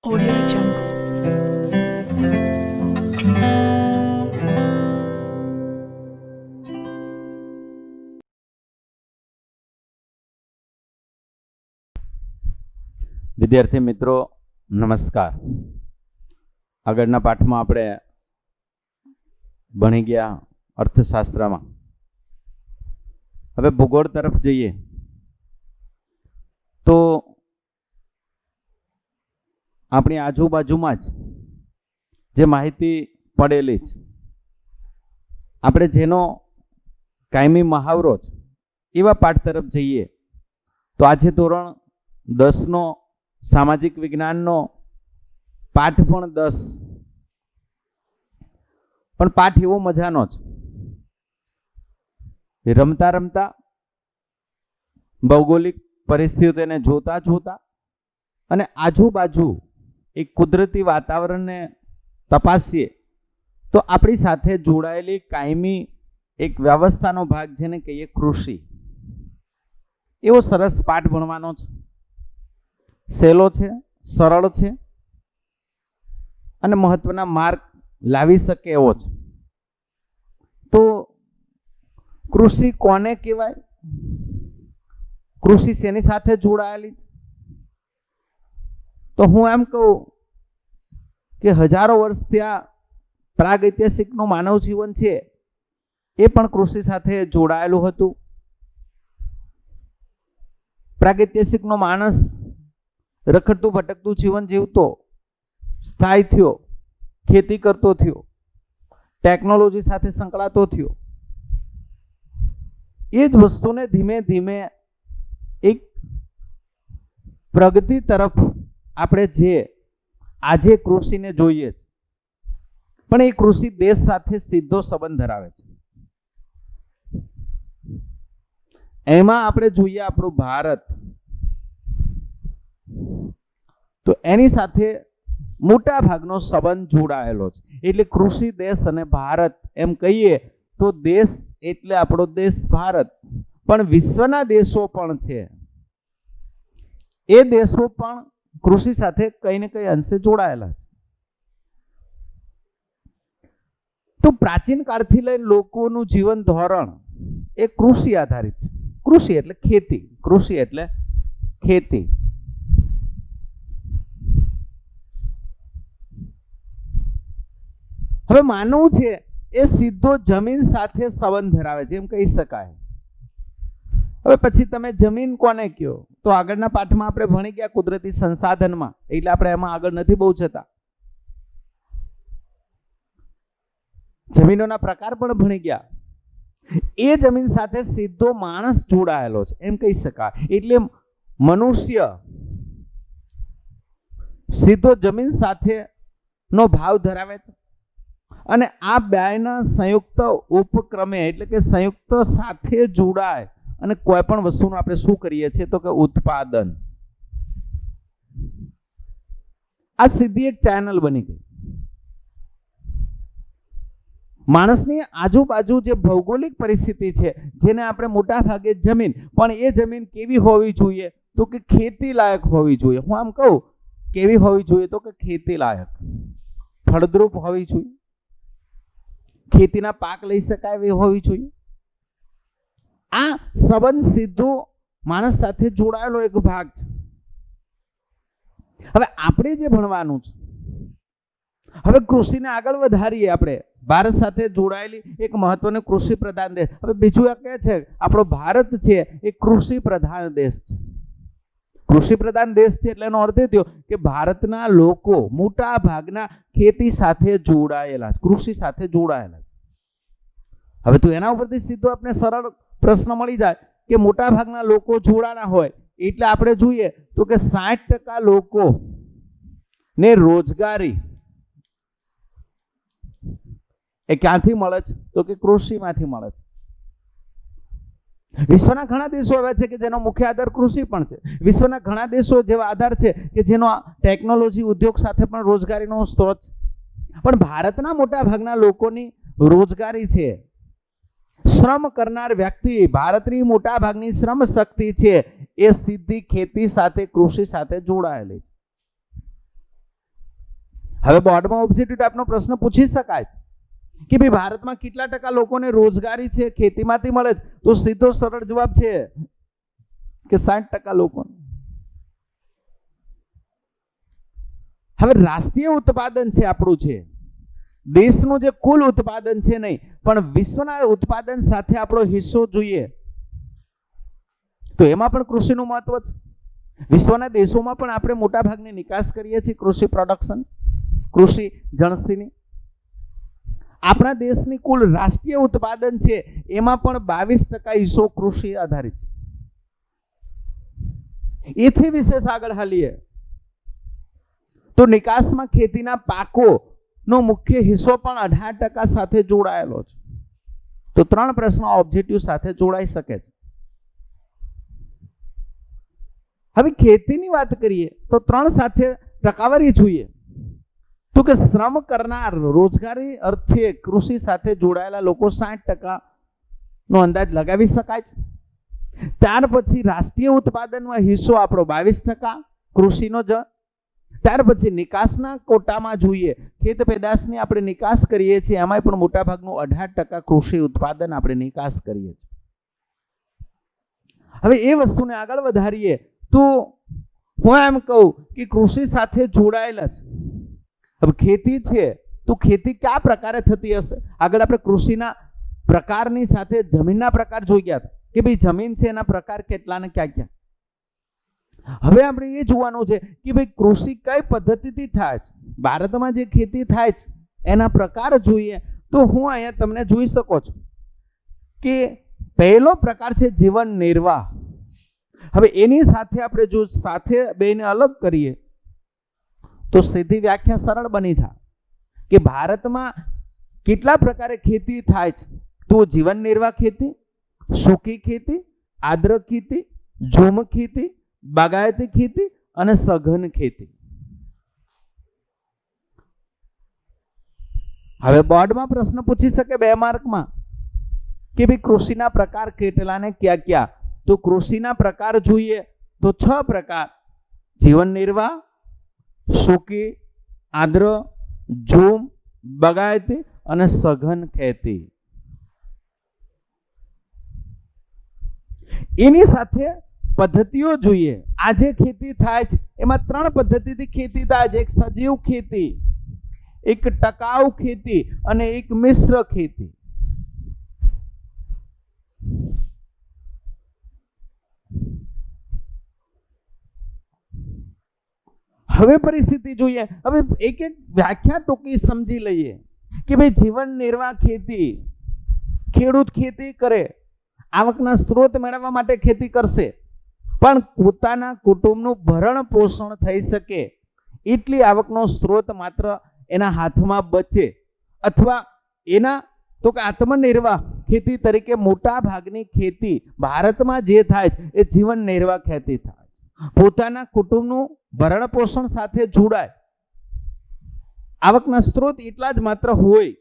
Audio Jungle. વિદ્યાર્થી મિત્રો નમસ્કાર. આગળના પાઠમાં આપણે ભણી ગયા અર્થશાસ્ત્રમાં. હવે ભૂગોળ તરફ જઈએ તો આપણી આજુબાજુમાં જ જે માહિતી પડેલી છે, આપણે જેનો કાયમી મહાવરો છે એવા પાઠ તરફ જઈએ તો આજે ધોરણ 10નો સામાજિક વિજ્ઞાનનો પાઠ પણ 10, પણ પાઠ એવો મજાનો છે. રમતા રમતા ભૌગોલિક પરિસ્થિતિઓને જોતા જોતા અને આજુબાજુ એક કુદરતી વાતાવરણને તપાસીએ તો આપણી સાથે જોડાયેલી કાયમી એક વ્યવસ્થાનો ભાગ જેને કહીએ કૃષિ, એવો સરસ પાઠ ભણવાનો છે. સહેલો છે, સરળ છે અને મહત્વના માર્ક લાવી શકે એવો છે. તો કૃષિ કોને કહેવાય? કૃષિ શેની સાથે જોડાયેલી છે? તો હું એમ કહું કે હજારો વર્ષ ત્યાં પ્રાગૈતિહાસિકનું માનવ જીવન છે એ પણ કૃષિ સાથે જોડાયેલું હતું. પ્રાગૈતિહાસિકનો માણસ રખડતું ભટકતું જીવન જીવતો, સ્થાયી થયો, ખેતી કરતો થયો, ટેકનોલોજી સાથે સંકળાતો થયો. એ જ વસ્તુને ધીમે ધીમે એક પ્રગતિ તરફ આપણે જે આજે કૃષિને જોઈએ છે, પણ એ કૃષિ દેશ સાથે સીધો સંબંધ ધરાવે છે. એમાં આપણે જોઈએ આપણું ભારત, તો એની સાથે મોટા ભાગનો સંબંધ જોડાયેલો છે. એટલે કૃષિ દેશ અને ભારત એમ કહીએ તો દેશ એટલે આપણો દેશ ભારત, પણ વિશ્વના દેશો પણ છે. એ દેશો પણ કૃષિ સાથે કઈ ને કઈ અંશે જોડાયેલા છે. તો પ્રાચીન કાળથી લઈને લોકોનું જીવન ધોરણ એ કૃષિ આધારિત છે. કૃષિ એટલે ખેતી, કૃષિ એટલે ખેતી. હવે માનવું છે એ સીધો જમીન સાથે સંબંધ ધરાવે છે એમ કહી શકાય. હવે પછી તમે જમીન કોને કહો? તો આગળના પાઠમાં આપણે ભણી ગયા કુદરતી સંસાધનમાં, એટલે આપણે એમાં આગળ નથી બહુ જતા. જમીનોના પ્રકાર પણ ભણી ગયા. એ જમીન સાથે સીધો માણસ જોડાયેલો છે એમ કહી શકાય. એટલે મનુષ્ય સીધો જમીન સાથેનો ભાવ ધરાવે છે અને આ બેના સંયુક્ત ઉપક્રમે એટલે કે સંયુક્ત સાથે જોડાય અને કોઈ પણ વસ્તુનું આપણે શું કરીએ છીએ તો કે ઉત્પાદન. આ સીધી એક ચેનલ બની ગઈ. માણસની આજુબાજુ જે ભૌગોલિક પરિસ્થિતિ છે, જેને આપણે મોટા ભાગે જમીન, પણ એ જમીન કેવી હોવી જોઈએ તો કે ખેતી લાયક હોવી જોઈએ. હું આમ કહું કેવી હોવી જોઈએ તો કે ખેતી લાયક, ફળદ્રુપ હોવી જોઈએ, ખેતીના પાક લઈ શકાય એવી હોવી જોઈએ. આ સંબંધ સીધો માણસ સાથે જોડાયેલો એક ભાગ છે. હવે આપણે જે ભણવાનું છે, હવે કૃષિને આગળ વધારીએ. આપણે ભારત સાથે જોડાયેલી એક મહત્વનો કૃષિ પ્રધાન દેશ. હવે બીજું એ કહે છે આપણો ભારત છે એ કૃષિ પ્રધાન દેશ છે. કૃષિ પ્રધાન દેશ છે એટલે એનો અર્થ એ થયો કે ભારતના લોકો મોટા ભાગના ખેતી સાથે જોડાયેલા છે, કૃષિ સાથે જોડાયેલા છે. હવે તો એના ઉપરથી સીધો આપણે સરળ પ્રશ્ન મળી જાય કે મોટા ભાગના લોકો જોડાણા હોય એટલે આપણે જોઈએ તો કે 60% લોકો ને રોજગારી એ ક્યાંથી મળે છે તો કે કૃષિમાંથી મળે છે. વિશ્વના ઘણા દેશો એવા છે કે જેનો મુખ્ય આધાર કૃષિ પણ છે. વિશ્વના ઘણા દેશો જેવા આધાર છે કે જેનો ટેકનોલોજી ઉદ્યોગ સાથે પણ રોજગારીનો સ્ત્રોત છે. પણ ભારતના મોટા ભાગના લોકોની રોજગારી છે, શ્રમ કરનાર વ્યક્તિ, ભારતની મોટા ભાગની શ્રમ શક્તિ છે એ સીધી ખેતી સાથે, કૃષિ સાથે જોડાયેલી છે. હવે બોર્ડમાં ઓબ્જેક્ટિવ ટાઈપનો પ્રશ્ન પૂછી શકાય કે ભાઈ ભારતમાં કેટલા ટકા લોકોને રોજગારી છે ખેતીમાંથી મળે, તો સીધો સરળ જવાબ છે કે 60% લોકો. હવે રાષ્ટ્રીય ઉત્પાદન છે આપણું, છે દેશનું જે કુલ ઉત્પાદન છે નહીં, પણ વિશ્વના ઉત્પાદન સાથે આપણો હિસ્સો જોઈએ તો એમાં પણ કૃષિનું મહત્વ છે. વિશ્વના દેશોમાં પણ આપણે મોટા ભાગની નિકાસ કરીએ છીએ કૃષિ પ્રોડક્શન, કૃષિ જણસીની. આપણા દેશની કુલ રાષ્ટ્રીય ઉત્પાદન છે એમાં પણ 22% હિસ્સો કૃષિ આધારિત છે. એથી વિશેષ આગળ હાલીએ તો નિકાસમાં ખેતીના પાકોનો મુખ્ય હિસ્સો પણ 18% સાથે જોડાયેલો છે. તો 3 પ્રશ્નો ઓબ્જેક્ટિવ સાથે જોડાઈ શકે છે. હવે ખેતીની વાત કરીએ તો 3 સાથે ટકાવારી જોઈએ તો કે શ્રમ કરનાર રોજગારી અર્થે કૃષિ સાથે જોડાયેલા લોકો 60% નો અંદાજ લગાવી શકાય છે. ત્યાર પછી રાષ્ટ્રીય ઉત્પાદનમાં હિસ્સો આપણો 22% કૃષિનો જ. ત્યાર પછી નિકાસના કોટામાં જોઈએ, ખેત પેદાશની આપણે નિકાસ કરીએ છીએ એમાં પણ મોટા ભાગનું 18% કૃષિ ઉત્પાદન આપણે નિકાસ કરીએ છીએ. હવે એ વસ્તુને આગળ વધારીએ તો હું એમ કહું કે કૃષિ સાથે જોડાયેલા છે. હવે ખેતી છે તો ખેતી કયા પ્રકારે થતી હશે? આગળ આપણે કૃષિના પ્રકારની સાથે જમીનના પ્રકાર જોઈ ગયા હતા કે ભાઈ જમીન છે એના પ્રકાર કેટલા ને ક્યાં ક્યાં. હવે આપણે એ જોવાનું છે કે ભાઈ કૃષિ કઈ પદ્ધતિથી થાય છે. ભારતમાં જે ખેતી થાય છે એના પ્રકાર જોઈએ તો હું અહીંયા તમને જોઈ શકો છો કે પહેલો પ્રકાર છે જીવન નિર્વાહ. હવે એની સાથે આપણે જો સાથે બેને અલગ કરીએ તો સીધી વ્યાખ્યા સરળ બની જાય કે ભારતમાં કેટલા પ્રકારે ખેતી થાય છે. તો જીવન નિર્વાહ ખેતી, સૂકી ખેતી, આદ્ર ખેતી, ઝૂમ ખેતી, બાગાયતી ખેતી અને સઘન ખેતી. હવે બોર્ડમાં પ્રશ્ન પૂછી શકે 2 માર્કમાં કે ભાઈ કૃષિના પ્રકાર કેટલા ને ક્યાં ક્યાં. તો કૃષિના પ્રકાર જોઈએ તો 6 પ્રકાર: જીવન નિર્વાહ, સૂકી, આદ્ર, ઝૂમ, બાગાયતી અને સઘન ખેતી. એની સાથે પદ્ધતિઓ જોઈએ. આ જે ખેતી થાય છે એમાં 3 પદ્ધતિથી ખેતી થાય છે. એક સજીવ ખેતી, એક ટકાઉ ખેતી અને એક મિશ્ર ખેતી. હવે પરિસ્થિતિ જોઈએ. હવે એક એક વ્યાખ્યા ટૂંકી સમજી લઈએ કે ભાઈ જીવન નિર્વાહ ખેતી, ખેડૂત ખેતી કરે, આવકના સ્ત્રોત મેળવવા માટે ખેતી કરશે, પણ પોતાના કુટુંબનું ભરણ પોષણ થઈ શકે એટલી આવકનો સ્ત્રોત માત્ર એના હાથમાં બચે, અથવા એના તો કે આત્મનિર્વાહ ખેતી તરીકે મોટા ભાગની ખેતી ભારતમાં જે થાય એ જીવન નિર્વાહ ખેતી થાય. પોતાના કુટુંબનું ભરણ પોષણ સાથે જોડાય, આવકના સ્ત્રોત એટલા જ માત્ર હોય.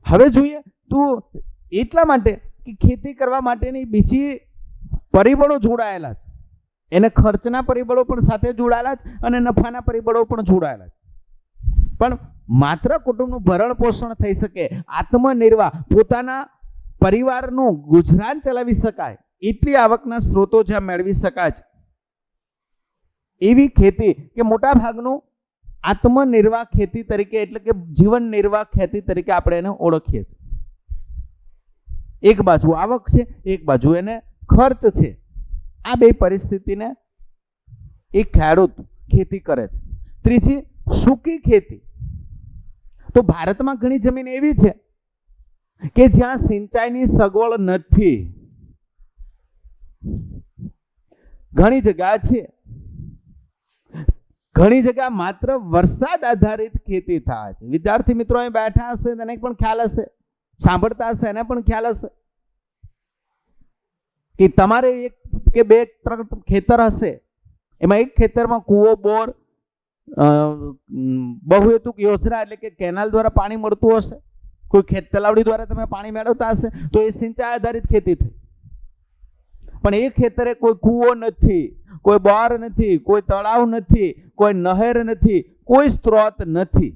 હવે જોઈએ તો એટલા માટે કે ખેતી કરવા માટેની બીજી પરિબળો જોડાયેલા છે. એને ખર્ચના પરિબળો પણ સાથે જોડાયેલા છે અને નફાના પરિબળો પણ જોડાયેલા છે. પણ માત્ર કુટુંબનું ભરણ પોષણ થઈ શકે, આત્મનિર્વાહ પોતાના પરિવારનું ગુજરાન ચલાવી શકાય એટલી આવકના સ્ત્રોતો જ્યાં મેળવી શકાય છે એવી ખેતી કે મોટા ભાગનું આત્મનિર્વાહ ખેતી તરીકે એટલે કે જીવન નિર્વાહ ખેતી તરીકે આપણે એને ઓળખીએ છીએ. એક બાજુ આવક છે, એક બાજુ એને ખર્ચ છે. આ બે પરિસ્થિતિને એક ખેડૂત ખેતી કરે છે. ત્રીજી સૂકી ખેતી. તો ભારતમાં ઘણી જમીન એવી છે કે જ્યાં સિંચાઈની સગવડ નથી. ઘણી જગ્યા છે, ઘણી જગ્યા માત્ર વરસાદ આધારિત ખેતી થાય છે. વિદ્યાર્થી મિત્રો અહીં બેઠા હશે તેને પણ ખ્યાલ હશે, સાંભળતા હશે એને પણ ખ્યાલ હશે કે તમારે 1 કે 2 3 ખેતર હશે, એમાં એક ખેતરમાં કૂવો, બોર, બહુહેતુક યોજના એટલે કે કેનાલ દ્વારા પાણી મળતું હશે, કોઈ ખેત તલાવડી દ્વારા તમે પાણી મેળવતા હશે, તો એ સિંચાઈ આધારિત ખેતી થઈ. પણ એ ખેતરે કોઈ કૂવો નથી, કોઈ બોર નથી, કોઈ તળાવ નથી, કોઈ નહેર નથી, કોઈ સ્ત્રોત નથી.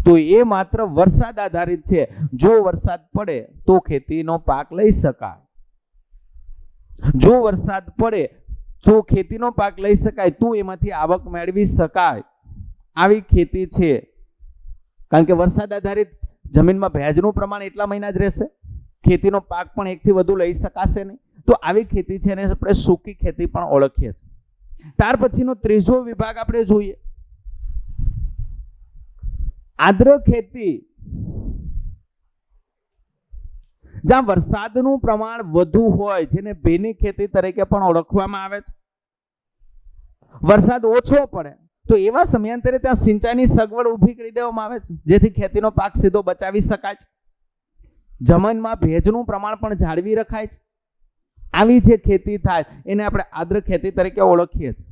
તો એ માત્ર વરસાદ આધારિત છે. જો વરસાદ પડે તો ખેતીનો પાક લઈ શકાય. જો વરસાદ પડે તો ખેતીનો પાક લઈ શકાય, તો એમાંથી આવક મેળવી શકાય. આવી ખેતી છે. કારણ કે વરસાદ આધારિત જમીનમાં ભેજનું પ્રમાણ એટલા મહિના જ રહેશે, ખેતીનો પાક પણ એકથી વધુ લઈ શકાશે નહીં. તો આવી ખેતી છે એને આપણે સૂકી ખેતી પણ ઓળખીએ છીએ. ત્યાર પછીનો ત્રીજો વિભાગ આપણે જોઈએ, આદ્ર ખેતી. જ્યાં વરસાદનું પ્રમાણ વધુ હોય, જેને ભીની ખેતી તરીકે પણ ઓળખવામાં આવે છે. વરસાદ ઓછો પડે તો એવા સમયાંતરે ત્યાં સિંચાઈની સગવડ ઊભી કરી દેવામાં આવે છે, જેથી ખેતીનો પાક સીધો બચાવી શકાય છે. જમીનમાં ભેજનું પ્રમાણ પણ જાળવી રખાય છે. આવી જે ખેતી થાય એને આપણે આદ્ર ખેતી તરીકે ઓળખીએ છીએ.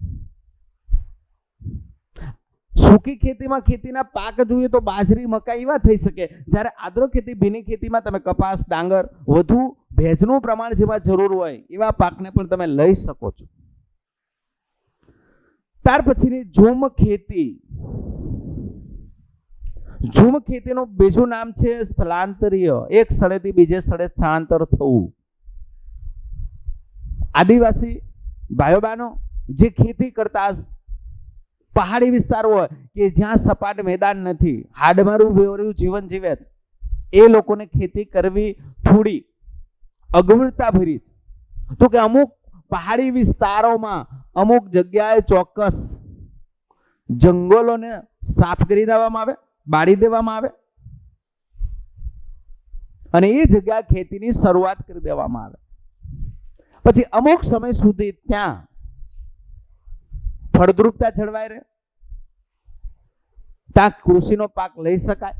સૂકી ખેતીમાં ખેતીના પાક જોઈએ તો બાજરી, મકાઈ એવા થઈ શકે. જ્યારે આદ્ર ખેતી, ભીની ખેતીમાં તમે કપાસ, ડાંગર, વધુ ભેજનું પ્રમાણ જેમાં જરૂર હોય એવા પાકને પણ તમે લઈ શકો છો. ત્યાર પછીની ઝૂમ ખેતી. ઝૂમ ખેતીનું બીજું નામ છે સ્થળાંતરીય, એક સ્થળેથી બીજે સ્થળે સ્થળાંતર થવું. આદિવાસી ભાઈઓ બહેનો જે ખેતી કરતા પહાડી વિસ્તાર હોય કે જ્યાં સપાટ મેદાન નથી, હાડમારું બેવરું જીવન જીવે છે, એ લોકોને ખેતી કરવી થોડી અગવડતા ભરી છે. તો કે અમુક પહાડી વિસ્તારોમાં અમુક જગ્યાએ ચોક્કસ જંગલોને સાફ કરી દેવામાં આવે, બાળી દેવામાં આવે અને એ જગ્યાએ ખેતીની શરૂઆત કરી દેવામાં આવે. પછી અમુક સમય સુધી ત્યાં ફળદ્રુપતા જળવાઈ રહે, ત્યાં કૃષિનો પાક લઈ શકાય.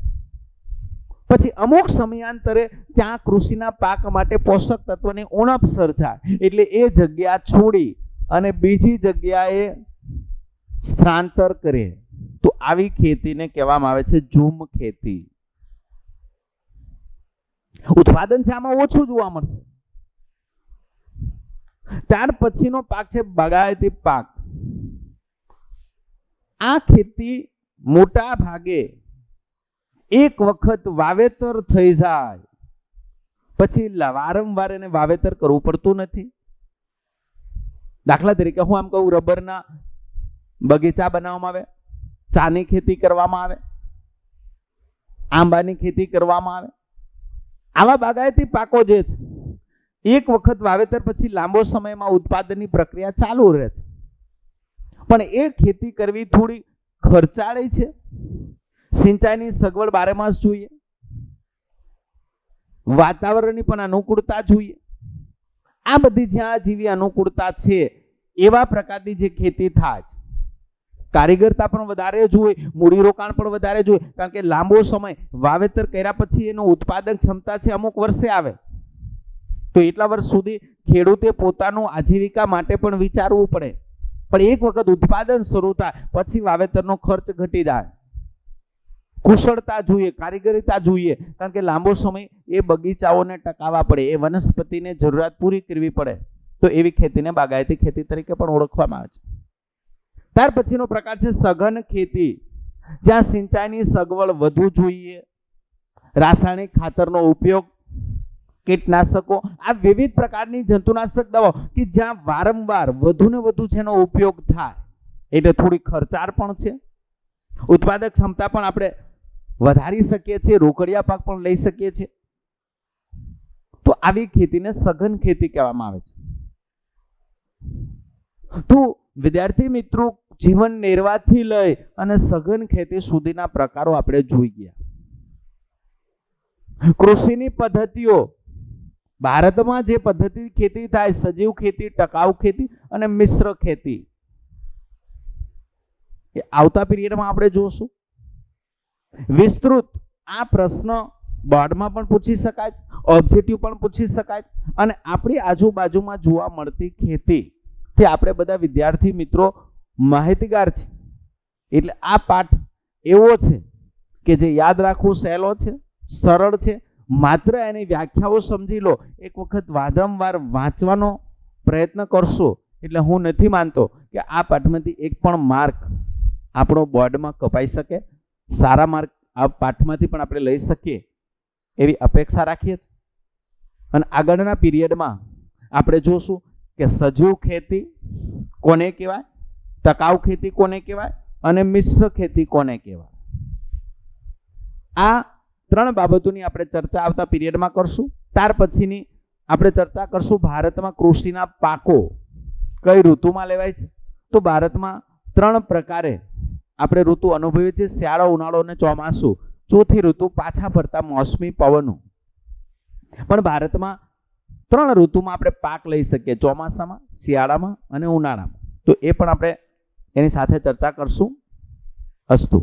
પછી અમુક સમયાંતરે ત્યાં કૃષિના પાક માટે પોષક તત્વોની ઉણપ સર્જાય, એટલે એ જગ્યા છોડી અને બીજી જગ્યાએ સ્થળાંતર કરે. તો આવી ખેતીને કહેવામાં આવે છે ઝૂમ ખેતી. ઉત્પાદન છે આમાં ઓછું જોવા મળશે. ત્યાર પછીનો પાક છે બાગાયતી પાક. આ ખેતી મોટા ભાગે એક વખત વાવેતર થઈ જાય પછી વારંવાર એને વાવેતર કરવું પડતું નથી. દાખલા તરીકે હું આમ કહું, રબરના બગીચા બનાવવામાં આવે, ચાની ખેતી કરવામાં આવે, આંબાની ખેતી કરવામાં આવે. આવા બાગાયતી પાકો જે છે એક વખત વાવેતર પછી લાંબો સમયમાં ઉત્પાદનની પ્રક્રિયા ચાલુ રહે છે. પણ એ ખેતી કરવી થોડી ખર્ચાળી છે. સિંચાઈની સગવડ બારેમાસ જોઈએ, વાતાવરણની પણ અનુકૂળતા જોઈએ. આ બધી જ્યાં જેવી અનુકૂળતા છે એવા પ્રકારની જે ખેતી થાય, કારીગરતા પણ વધારે જોઈએ, મૂડીરોકાણ પણ વધારે જોઈએ. કારણ કે લાંબો સમય વાવેતર કર્યા પછી એનો ઉત્પાદન ક્ષમતા છે અમુક વર્ષે આવે, તો એટલા વર્ષ સુધી ખેડૂતે પોતાનું આજીવિકા માટે પણ વિચારવું પડે. પણ એક વખત ઉત્પાદન શરૂ થાય પછી વાવેતરનો ખર્ચ ઘટી જાય. કુશળતા જોઈએ, કારીગરીતા જોઈએ, કારણ કે લાંબો સમય એ બગીચાઓને ટકાવવા પડે, એ વનસ્પતિને જરૂરિયાત પૂરી કરવી પડે. તો એવી ખેતીને બાગાયતી ખેતી તરીકે પણ ઓળખવામાં આવે છે. ત્યાર પછીનો પ્રકાર છે સઘન ખેતી, જ્યાં સિંચાઈની સગવડ વધુ જોઈએ, રાસાયણિક ખાતરનો ઉપયોગ, કીટનાશકો, આ વિવિધ પ્રકારની જંતુનાશક દવાઓ કે જ્યાં વારંવાર વધુ ને વધુ જેનો ઉપયોગ થાય, એટલે થોડી ખર્ચાળ પણ છે. ઉત્પાદક ક્ષમતા પણ આપણે વધારી શકીએ છીએ, રોકડિયા પાક પણ લઈ શકીએ છીએ. તો આવી ખેતીને સઘન ખેતી કહેવામાં આવે છે. તો વિદ્યાર્થી મિત્રો, જીવન નિર્વાહથી લઈ અને સઘન ખેતી સુધીના પ્રકારો આપણે જોઈ ગયા. કૃષિની પદ્ધતિઓ, ભારતમાં જે પદ્ધતિ ખેતી થાય, સજીવ ખેતી, ટકાઉ ખેતી અને મિશ્ર ખેતી, એ આવતા પીરિયડમાં આપણે જોશું. વિસ્તૃત આ પ્રશ્ન બોર્ડમાં પણ પૂછી શકાય, ઓબ્જેક્ટિવ પણ પૂછી શકાય. અને આપણી આજુબાજુમાં જોવા મળતી ખેતી થી આપણે બધા વિદ્યાર્થી મિત્રો માહિતગાર છે. એટલે આ પાઠ એવો છે કે જે યાદ રાખવું સહેલો છે, સરળ છે. માત્ર એની વ્યાખ્યાઓ સમજી લો, એક વખત વારંવાર વાંચવાનો પ્રયત્ન કરશો એટલે હું નથી માનતો કે આ પાઠમાંથી એક પણ માર્ક આપણો બોર્ડમાં કપાઈ શકે. સારા માર્ક આ પાઠમાંથી પણ આપણે લઈ શકીએ એવી અપેક્ષા રાખીએ છીએ. અને આગળના પીરિયડમાં આપણે જોશું કે સજીવ ખેતી કોને કહેવાય, ટકાઉ ખેતી કોને કહેવાય અને મિશ્ર ખેતી કોને કહેવાય. આ 3 બાબતોની આપણે ચર્ચા આવતા પીરિયડમાં કરશું. ત્યાર પછીની આપણે ચર્ચા કરશું ભારતમાં કૃષિના પાકો કઈ ઋતુમાં લેવાય છે. તો ભારતમાં 3 પ્રકારે આપણે ઋતુ અનુભવીએ છીએ: શિયાળો, ઉનાળો અને ચોમાસું. ચોથી ઋતુ પાછા ફરતા મોસમી પવનો. પણ ભારતમાં 3 ઋતુમાં આપણે પાક લઈ શકીએ: ચોમાસામાં, શિયાળામાં અને ઉનાળામાં. તો એ પણ આપણે એની સાથે ચર્ચા કરશું. અસ્તુ.